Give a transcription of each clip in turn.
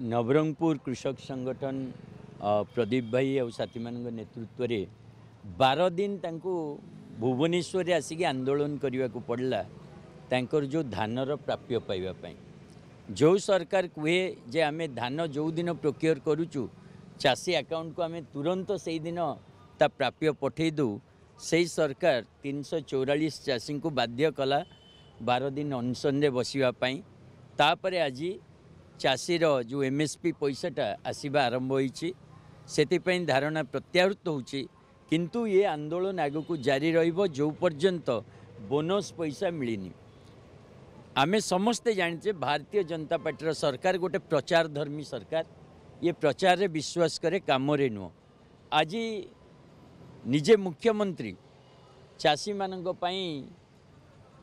नवरंगपुर कृषक संगठन प्रदीप भाई और साथी मान नेतृत्व में 12 दिन भुवनेश्वर आसिक आंदोलन करने को पड़ला। तांकर जो धानर प्राप्य पाइबापी जो सरकार कहे जे आम धान जो दिन प्रोक्योर करुचु चाषी अकाउंट को आम तुरंत से दिन ता प्राप्य पठे दू से सरकार 344 चाषी को बाध्य कला 12 दिन अनशन रे बसवाई। तापर आज चाषीर जो एमएसपी पैसाटा आसवा आरंभ होती धारणा प्रत्याहृत होची। किंतु ये आंदोलन आग को जारी रहिबो जो पर्यंत बोनस पैसा मिलनी। आमे समस्ते जानिचे भारतीय जनता पार्टी सरकार गोटे प्रचार धर्मी सरकार। ये प्रचार रे विश्वास करे काम रे नुह। आज निजे मुख्यमंत्री चाषी मानक पई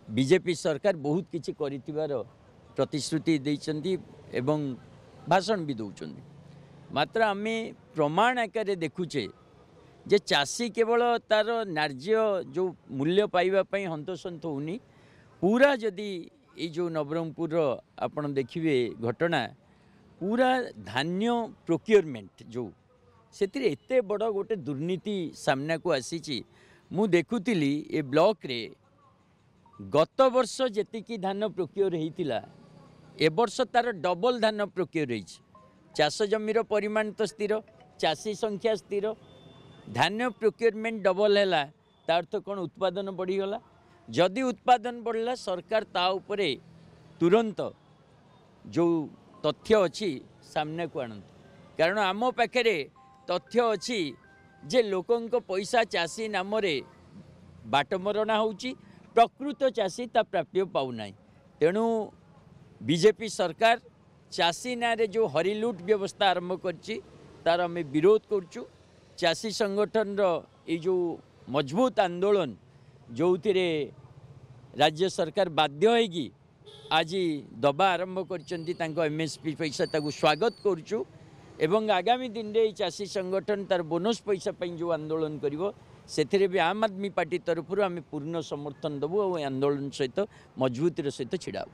बीजेपी सरकार बहुत किछि करितिबार प्रतिश्रुति देइचंती एवं भाषण भी दौरान। मात्र आमे प्रमाण आकार देखुचे जे चाषी केवल तार नार्य जो मूल्य पाइबापी हंतसंत होनी। पूरा जदि ये जो नवरंगपुर आपन देखिए घटना पूरा धान्य प्रोक्योरमेंट जो से एते बड़ गोटे दुर्नीति सामना को आसी। मु देखुली ए ब्लॉक रे गत वर्ष जेतिकी धान प्रोक्योर होता ए वर्ष तार डबल धान प्रोक्योर हो। चाष जमीर परिमाण तो स्थिर, चाषी संख्या स्थिर, धान्य प्रोक्योरमेंट डबल है तार तो कौन उत्पादन बढ़ीगला। जदि उत्पादन बढ़ला सरकार ता उपरे तुरंत जो तथ्य अच्छी सामने को आणत। कारण आम पाखे तथ्य अच्छी जे लोकों पैसा चाषी नाम बाटमरणा होची, प्रकृत चाषी ता प्राप्य पाऊना। तेणु बीजेपी सरकार चाषी ना रे जो हरिलुट व्यवस्था आरंभ करची तार आम विरोध करचु। चाषी संगठन ये जो मजबूत आंदोलन जो राज्य सरकार बाध्य होगी आज दबा आरंभ कर एमएसपी पैसा ताकू स्वागत करुचु। एवं आगामी दिन में चाषी संगठन तार बोनस पैसा जो आंदोलन करिवो सेथिरे भी आम आदमी पार्टी तरफ आम पूर्ण समर्थन देवु और आंदोलन सहित मजबूतिर सहित छिड़ा।